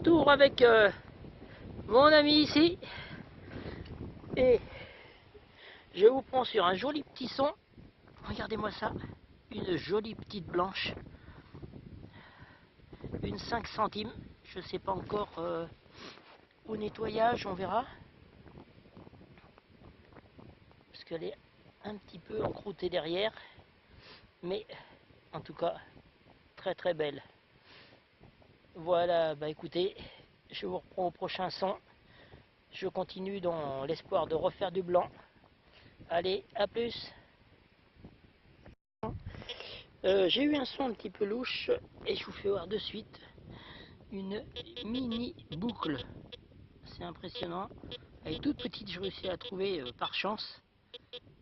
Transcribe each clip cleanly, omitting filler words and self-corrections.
retour avec mon ami ici. Et je vous prends sur un joli petit son. Regardez-moi ça. Une jolie petite blanche. Une 5 centimes. Je ne sais pas encore au nettoyage, on verra. Parce qu'elle est un petit peu encroûtée derrière. Mais en tout cas, très très belle. Voilà, bah écoutez, je vous reprends au prochain son. Je continue dans l'espoir de refaire du blanc. Allez, à plus. J'ai eu un son un petit peu louche et je vous fais voir de suite une mini boucle. C'est impressionnant. Elle est toute petite, je réussis à la trouver par chance.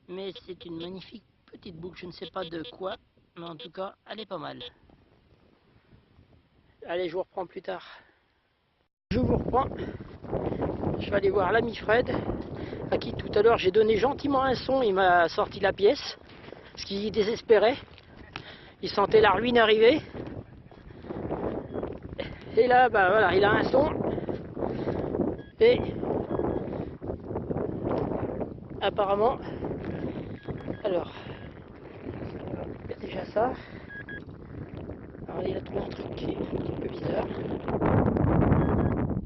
Mais c'est une magnifique petite boucle, je ne sais pas de quoi, mais en tout cas, elle est pas mal. Allez, je vous reprends plus tard. Je vous reprends. Je vais aller voir l'ami Fred, à qui tout à l'heure j'ai donné gentiment un son, il m'a sorti la pièce, parce qu'il désespérait. Il sentait la ruine arriver. Et là, bah voilà, il a un son. Et apparemment, alors, il y a déjà ça. Alors il a trouvé un truc qui est un petit peu bizarre. J'ai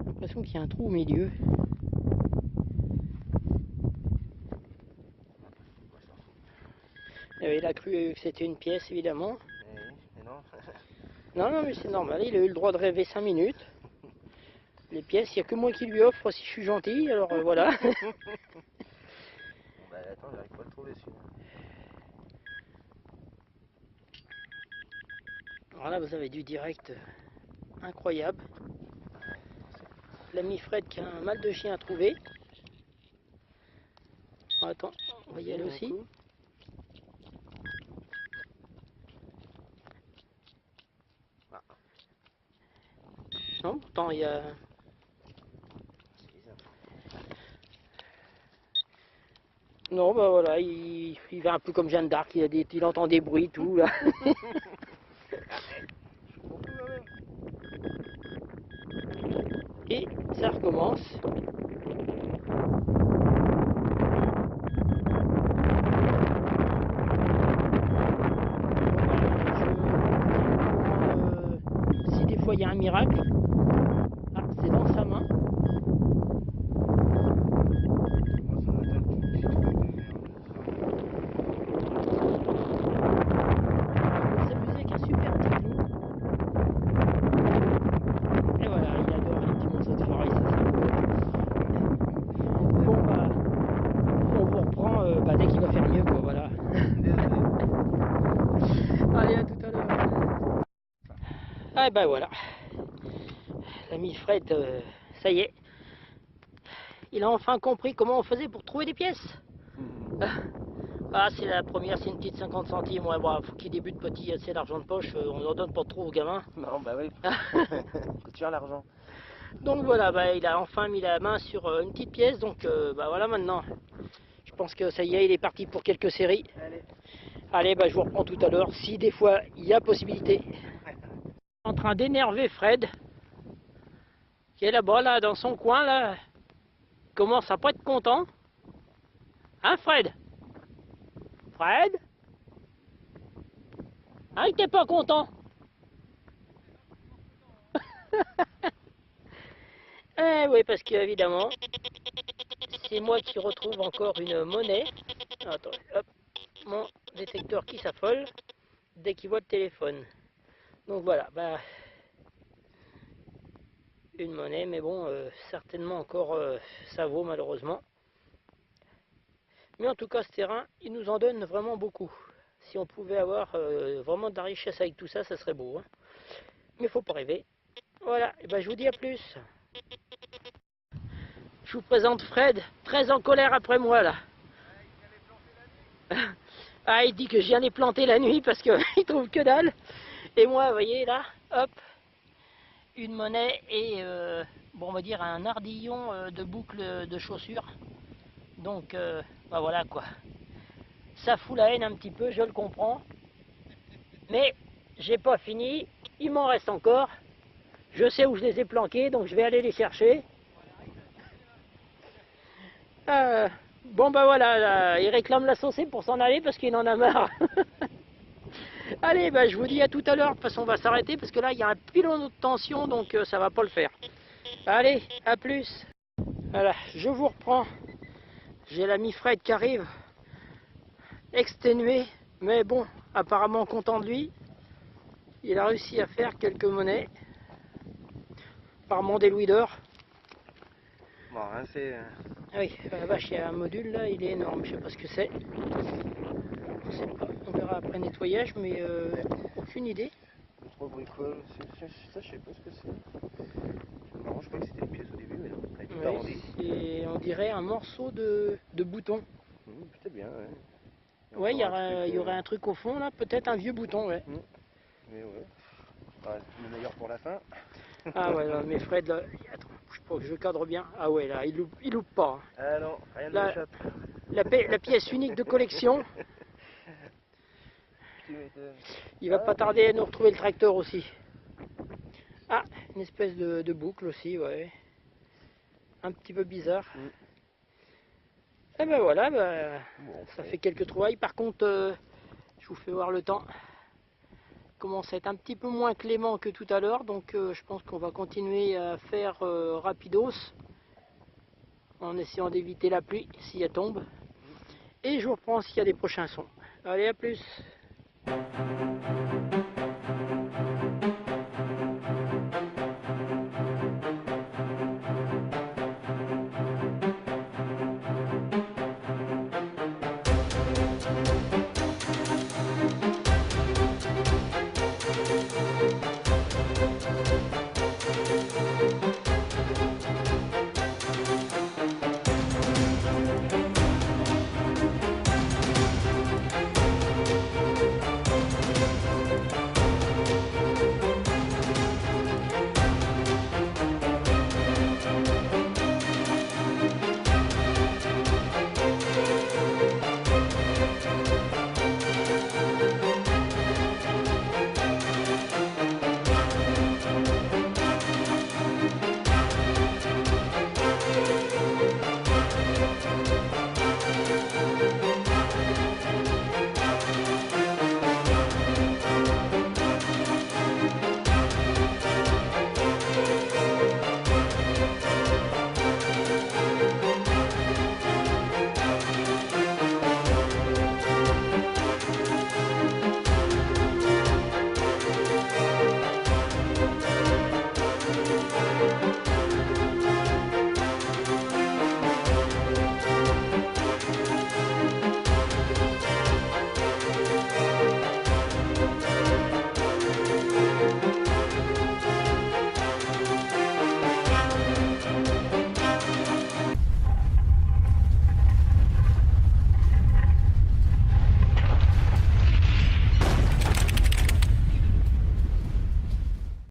l'impression qu'il y a un trou au milieu. Et il a cru que c'était une pièce, évidemment. Mais non. Non, mais c'est normal, il a eu le droit de rêver 5 minutes. Les pièces, il n'y a que moi qui lui offre si je suis gentil, alors voilà. Bon bah attends, j'arrive pas à le trouver celui-là. Alors là, vous avez du direct incroyable. L'ami Fred qui a un mal de chien à trouver. Oh, attends, on va y aller aussi. Ah. Non, pourtant il y a... Non, bah voilà, il va un peu comme Jeanne d'Arc, il entend des bruits, tout là. Et ça recommence. Si des fois il y a un miracle, ah, c'est dans sa main. Dès qu'il va faire mieux, quoi, voilà. Allez, à tout à l'heure. Ah ben voilà. L'ami Fred, ça y est. Il a enfin compris comment on faisait pour trouver des pièces. Ah, c'est la première, c'est une petite 50 centimes. Ouais, bon, faut qu'il débute petit, c'est l'argent de poche, on en donne pas trop aux gamins. Non, bah oui. Coûte cher l'argent. Donc voilà, bah, il a enfin mis la main sur une petite pièce, donc bah voilà maintenant. Je pense que ça y est, il est parti pour quelques séries. Allez, bah, je vous reprends tout à l'heure, si des fois il y a possibilité. En train d'énerver Fred, qui est là-bas, là, dans son coin, là, commence à pas être content. Hein, Fred? Fred? Hein, il t'es pas content? Eh oui, parce qu'évidemment, c'est moi qui retrouve encore une monnaie. Attends, hop, mon détecteur qui s'affole dès qu'il voit le téléphone. Donc voilà, bah, une monnaie, mais bon, certainement encore ça vaut malheureusement. Mais en tout cas, ce terrain, il nous en donne vraiment beaucoup. Si on pouvait avoir vraiment de la richesse avec tout ça, ça serait beau. Hein. Mais il faut pas rêver. Voilà, et ben, je vous dis à plus. Je vous présente Fred, très en colère après moi là. Ah, il dit que je viens les planter la nuit parce qu'il trouve que dalle. Et moi, vous voyez là, hop, une monnaie et bon, on va dire un ardillon de boucle de chaussures. Donc, bah voilà quoi. Ça fout la haine un petit peu, je le comprends. Mais j'ai pas fini, il m'en reste encore. Je sais où je les ai planqués, donc je vais aller les chercher. Bon bah voilà, là, il réclame la saucée pour s'en aller parce qu'il en a marre. Allez, bah, je vous dis à tout à l'heure. De toute façon, on va s'arrêter parce que là, il y a un pylône de tension, donc ça va pas le faire. Allez, à plus. Voilà, je vous reprends. J'ai l'ami Fred qui arrive, exténué, mais bon, apparemment content de lui. Il a réussi à faire quelques monnaies. Apparemment des louis d'or. Bon, hein, c'est... Ah oui, la vache, il y a un module là, il est énorme, je sais pas ce que c'est. Je sais pas, on verra après nettoyage, mais aucune idée. Trop bricole, ça je sais pas ce que c'est. Non, je crois que c'était une pièce au début, mais non, elle est toute arrondie. Oui, on dirait un morceau de bouton. Peut-être bien, ouais. Ouais, il y aurait un truc au fond là, peut-être un vieux bouton, ouais. Mais ouais. Bah, le meilleur pour la fin. Ah ouais, là, mais Fred, là, attends, je crois que je cadre bien. Ah ouais, là, il loupe pas. Ah non, rien ne Là, m'échappe. la pièce unique de collection. Tu m'étonnes. Il va pas tarder à nous retrouver le tracteur aussi. Ah, une espèce de boucle aussi, ouais. Un petit peu bizarre. Et ben voilà, ben, Bon, ça fait quelques trouvailles. Par contre, je vous fais voir le temps. Il commence à être un petit peu moins clément que tout à l'heure, donc je pense qu'on va continuer à faire rapidos en essayant d'éviter la pluie si elle tombe. Et je vous reprends s'il y a des prochains sons. Allez, à plus!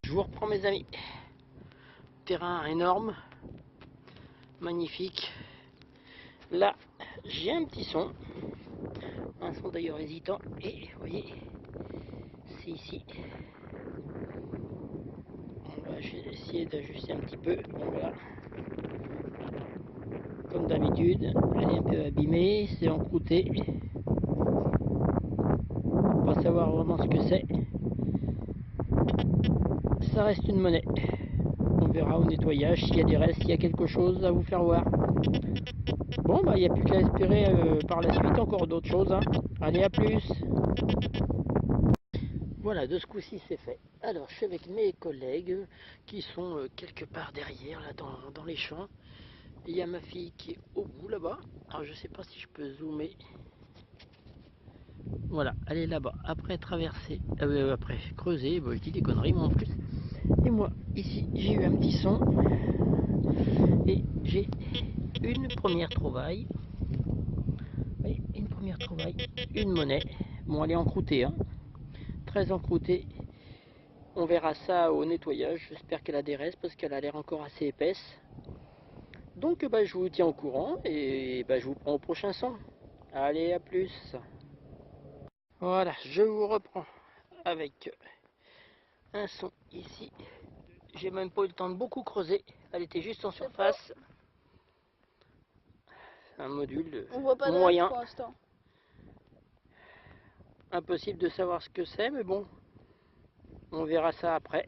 Je vous reprends mes amis. Terrain énorme, magnifique. Là, j'ai un petit son. Un son d'ailleurs hésitant. Et vous voyez, c'est ici. On va essayer d'ajuster un petit peu. Bon, voilà. Comme d'habitude, elle est un peu abîmée, c'est encrouté. On va pas savoir vraiment ce que c'est. Ça reste une monnaie. On verra au nettoyage s'il y a des restes, s'il y a quelque chose à vous faire voir. Bon, bah, il n'y a plus qu'à espérer par la suite encore d'autres choses. Hein. Allez, à plus. Voilà, de ce coup-ci, c'est fait. Alors, je suis avec mes collègues qui sont quelque part derrière, là, dans les champs. Il y a ma fille qui est au bout, là-bas. Alors, je sais pas si je peux zoomer. Voilà, elle est là-bas. Après traverser, après creuser, bah, je dis des conneries, moi en plus. Et moi, ici, j'ai eu un petit son. Et j'ai une première trouvaille. Oui, une première trouvaille. Une monnaie. Bon, elle est encroûtée, hein. Très encroûtée. On verra ça au nettoyage. J'espère qu'elle a des restes parce qu'elle a l'air encore assez épaisse. Donc, bah, je vous tiens au courant et bah, je vous prends au prochain son. Allez, à plus. Voilà, je vous reprends avec un son ici. J'ai même pas eu le temps de beaucoup creuser. Elle était juste en surface. Un module On voit pas de moyen. reste pour l'instant. Impossible de savoir ce que c'est, mais bon, on verra ça après.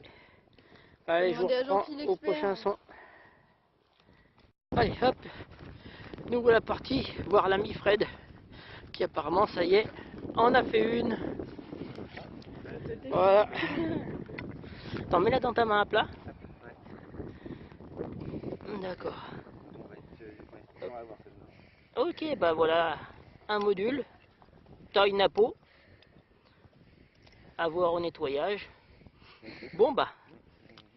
Allez, je vous reprends au prochain son. Allez, hop, nous voilà partis voir l'ami Fred, qui apparemment, ça y est, en a fait une. Voilà. T'en mets là dans ta main à plat. D'accord. Ok, bah voilà, un module, taille napo, à voir au nettoyage. Bon bah,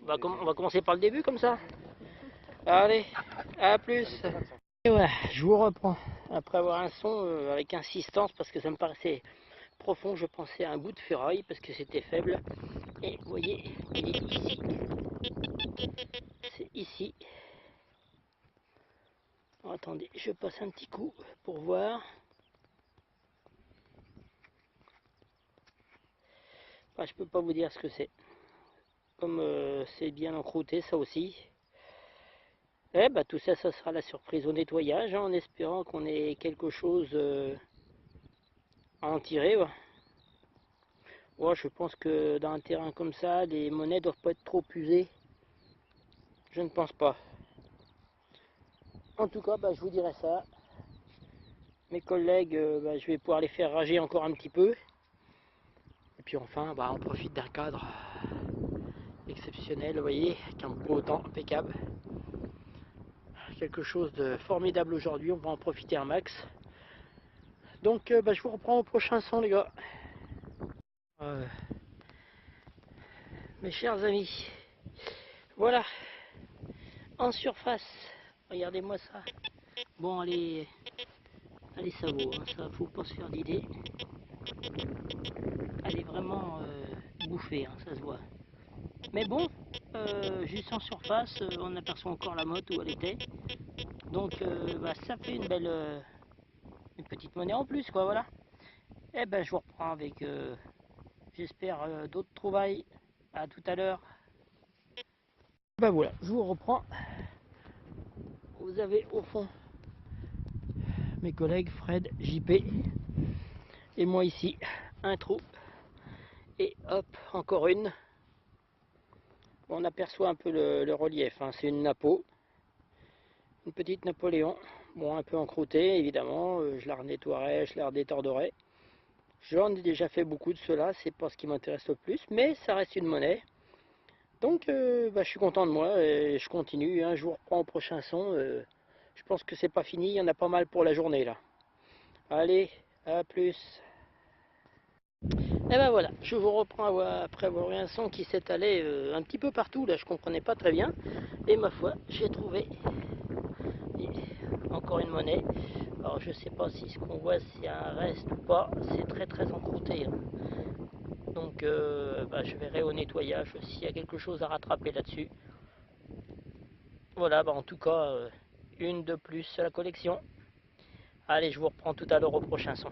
on va commencer par le début comme ça. Allez, à plus. Et voilà, je vous reprends après avoir un son avec insistance parce que ça me paraissait profond. Je pensais à un bout de ferraille parce que c'était faible. Et vous voyez, il est ici. C'est ici. Oh, attendez, je passe un petit coup pour voir. Enfin, je peux pas vous dire ce que c'est. Comme c'est bien encrouté, ça aussi. Eh bah, tout ça, ça sera la surprise au nettoyage, hein, en espérant qu'on ait quelque chose à en tirer. Ouais. Ouais, je pense que dans un terrain comme ça, les monnaies doivent pas être trop usées. Je ne pense pas. En tout cas, bah, je vous dirai ça. Mes collègues, bah, je vais pouvoir les faire rager encore un petit peu. Et puis enfin, bah, on profite d'un cadre exceptionnel, vous voyez, avec un beau temps impeccable. Quelque chose de formidable aujourd'hui, on va en profiter un max. Donc bah, je vous reprends au prochain son les gars. Mes chers amis, voilà, en surface, regardez-moi ça. Bon, allez, ça vaut, hein, ça faut pas se faire d'idées. Elle est vraiment bouffée, hein, ça se voit. Mais bon, juste en surface, on aperçoit encore la motte où elle était. Donc bah, ça fait une belle, une petite monnaie en plus, quoi, voilà. Et ben je vous reprends avec, j'espère, d'autres trouvailles. À tout à l'heure. Ben voilà, je vous reprends. Vous avez au fond mes collègues Fred, JP et moi ici, un trou. Et hop, encore une. On aperçoit un peu le relief, hein. C'est une napo, une petite Napoléon, bon un peu encroûtée évidemment, je la renettoierai, je la redétorderai. J'en ai déjà fait beaucoup de cela, c'est pas ce qui m'intéresse le plus, mais ça reste une monnaie. Donc bah, je suis content de moi et je continue, hein. Je vous reprends au prochain son. Je pense que c'est pas fini, il y en a pas mal pour la journée là. Allez, à plus. Et ben voilà, je vous reprends après avoir eu un son qui s'étalait un petit peu partout, là je comprenais pas très bien. Et ma foi, j'ai trouvé encore une monnaie. Alors je sais pas si ce qu'on voit c'est un reste ou pas, c'est très encrouté. Hein. Donc bah, je verrai au nettoyage s'il y a quelque chose à rattraper là-dessus. Voilà, bah, en tout cas, une de plus à la collection. Allez, je vous reprends tout à l'heure au prochain son.